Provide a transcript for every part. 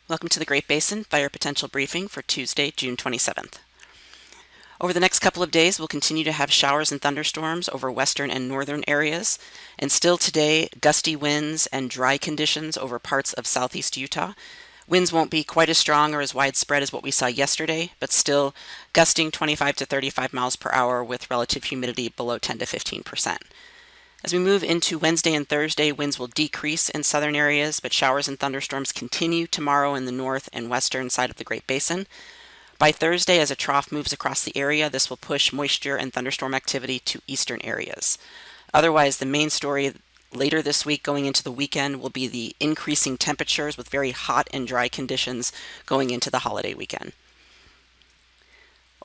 Welcome to the Great Basin Fire Potential Briefing for Tuesday, June 27th. Over the next couple of days, we'll continue to have showers and thunderstorms over western and northern areas, and still today, gusty winds and dry conditions over parts of southeast Utah. Winds won't be quite as strong or as widespread as what we saw yesterday, but still gusting 25 to 35 miles per hour with relative humidity below 10 to 15%. As we move into Wednesday and Thursday, winds will decrease in southern areas, but showers and thunderstorms continue tomorrow in the north and western side of the Great Basin. By Thursday, as a trough moves across the area, this will push moisture and thunderstorm activity to eastern areas. Otherwise, the main story later this week going into the weekend will be the increasing temperatures with very hot and dry conditions going into the holiday weekend.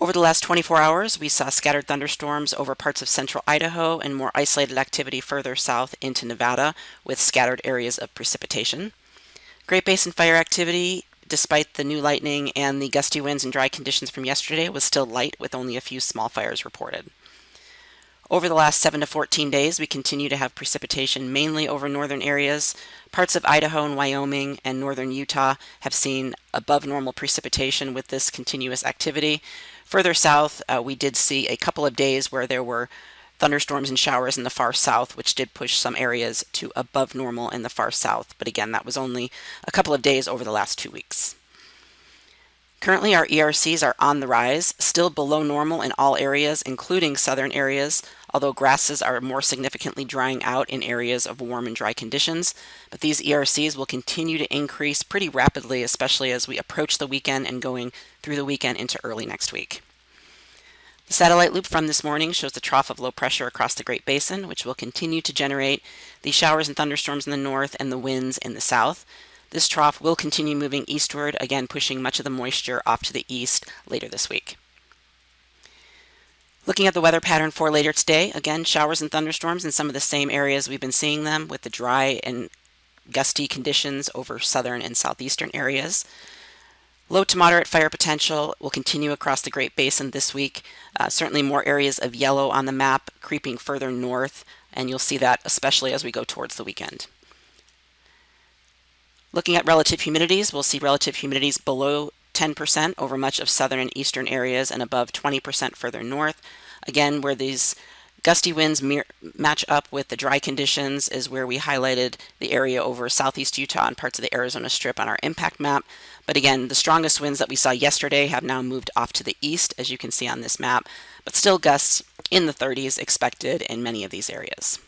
Over the last 24 hours, we saw scattered thunderstorms over parts of central Idaho and more isolated activity further south into Nevada with scattered areas of precipitation. Great Basin fire activity, despite the new lightning and the gusty winds and dry conditions from yesterday, was still light with only a few small fires reported. Over the last 7 to 14 days, we continue to have precipitation mainly over northern areas. Parts of Idaho and Wyoming and northern Utah have seen above normal precipitation with this continuous activity. Further south, we did see a couple of days where there were thunderstorms and showers in the far south, which did push some areas to above normal in the far south. But again, that was only a couple of days over the last 2 weeks. Currently, our ERCs are on the rise, still below normal in all areas, including southern areas, although grasses are more significantly drying out in areas of warm and dry conditions. But these ERCs will continue to increase pretty rapidly, especially as we approach the weekend and going through the weekend into early next week. The satellite loop from this morning shows the trough of low pressure across the Great Basin, which will continue to generate the showers and thunderstorms in the north and the winds in the south. This trough will continue moving eastward, again pushing much of the moisture off to the east later this week. Looking at the weather pattern for later today, again, showers and thunderstorms in some of the same areas we've been seeing them with the dry and gusty conditions over southern and southeastern areas. Low to moderate fire potential will continue across the Great Basin this week. Certainly more areas of yellow on the map creeping further north, and you'll see that especially as we go towards the weekend. Looking at relative humidities, we'll see relative humidities below 10% over much of southern and eastern areas and above 20% further north. Again, where these gusty winds match up with the dry conditions is where we highlighted the area over southeast Utah and parts of the Arizona Strip on our impact map. But again, the strongest winds that we saw yesterday have now moved off to the east, as you can see on this map, but still gusts in the 30s expected in many of these areas.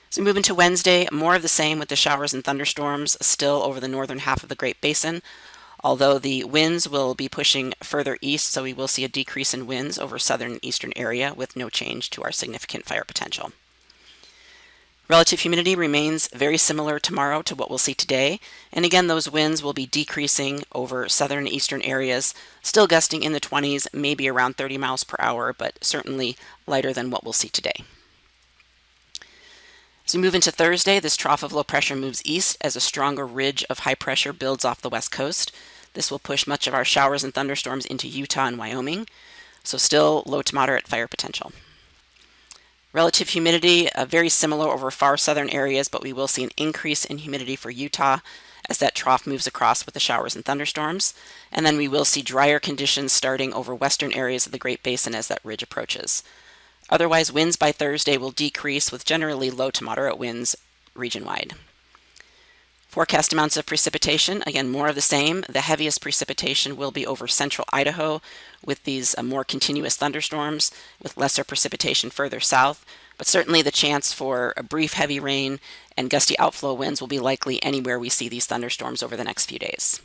As we move into Wednesday, more of the same with the showers and thunderstorms still over the northern half of the Great Basin, although the winds will be pushing further east, so we will see a decrease in winds over southern and eastern area with no change to our significant fire potential. Relative humidity remains very similar tomorrow to what we'll see today, and again those winds will be decreasing over southern and eastern areas, still gusting in the 20s, maybe around 30 miles per hour, but certainly lighter than what we'll see today. As we move into Thursday, this trough of low pressure moves east as a stronger ridge of high pressure builds off the west coast. This will push much of our showers and thunderstorms into Utah and Wyoming, so still low to moderate fire potential. Relative humidity, very similar over far southern areas, but we will see an increase in humidity for Utah as that trough moves across with the showers and thunderstorms. And then we will see drier conditions starting over western areas of the Great Basin as that ridge approaches. Otherwise, winds by Thursday will decrease with generally low to moderate winds region-wide. Forecast amounts of precipitation, again, more of the same. The heaviest precipitation will be over central Idaho with these more continuous thunderstorms with lesser precipitation further south. But certainly the chance for a brief heavy rain and gusty outflow winds will be likely anywhere we see these thunderstorms over the next few days.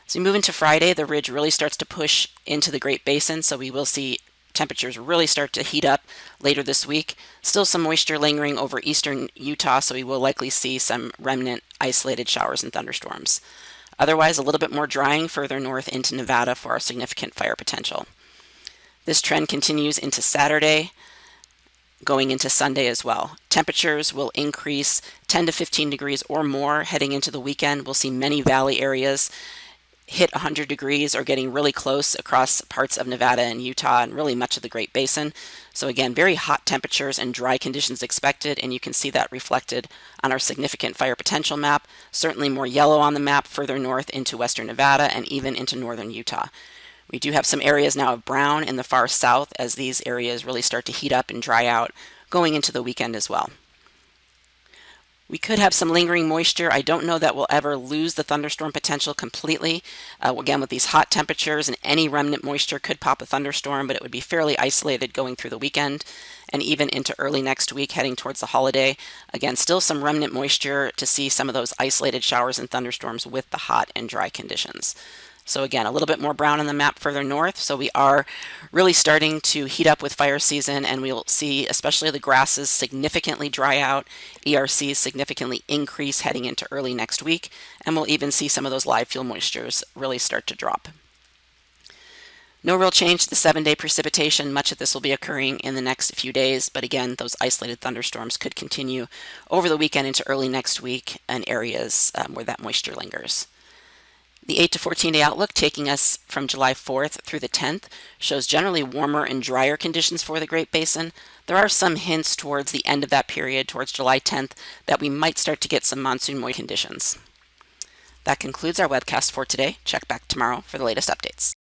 As we move into Friday, the ridge really starts to push into the Great Basin, so we will see temperatures really start to heat up later this week. Still some moisture lingering over eastern Utah, so we will likely see some remnant isolated showers and thunderstorms. Otherwise, a little bit more drying further north into Nevada for our significant fire potential. This trend continues into Saturday, going into Sunday as well. Temperatures will increase 10 to 15 degrees or more heading into the weekend. We'll see many valley areas hit 100 degrees or getting really close across parts of Nevada and Utah and really much of the Great Basin. So again, very hot temperatures and dry conditions expected, and you can see that reflected on our significant fire potential map. Certainly more yellow on the map further north into western Nevada and even into northern Utah. We do have some areas now of brown in the far south as these areas really start to heat up and dry out going into the weekend as well. We could have some lingering moisture. I don't know that we'll ever lose the thunderstorm potential completely. Again, with these hot temperatures and any remnant moisture could pop a thunderstorm, but it would be fairly isolated going through the weekend and even into early next week heading towards the holiday. Again, still some remnant moisture to see some of those isolated showers and thunderstorms with the hot and dry conditions. So again, a little bit more brown on the map further north. So we are really starting to heat up with fire season, and we'll see especially the grasses significantly dry out, ERCs significantly increase heading into early next week, and we'll even see some of those live fuel moistures really start to drop. No real change to the 7-day precipitation. Much of this will be occurring in the next few days, but again, those isolated thunderstorms could continue over the weekend into early next week in areas where that moisture lingers. The 8 to 14-day outlook, taking us from July 4th through the 10th, shows generally warmer and drier conditions for the Great Basin. There are some hints towards the end of that period, towards July 10th, that we might start to get some monsoon moist conditions. That concludes our webcast for today. Check back tomorrow for the latest updates.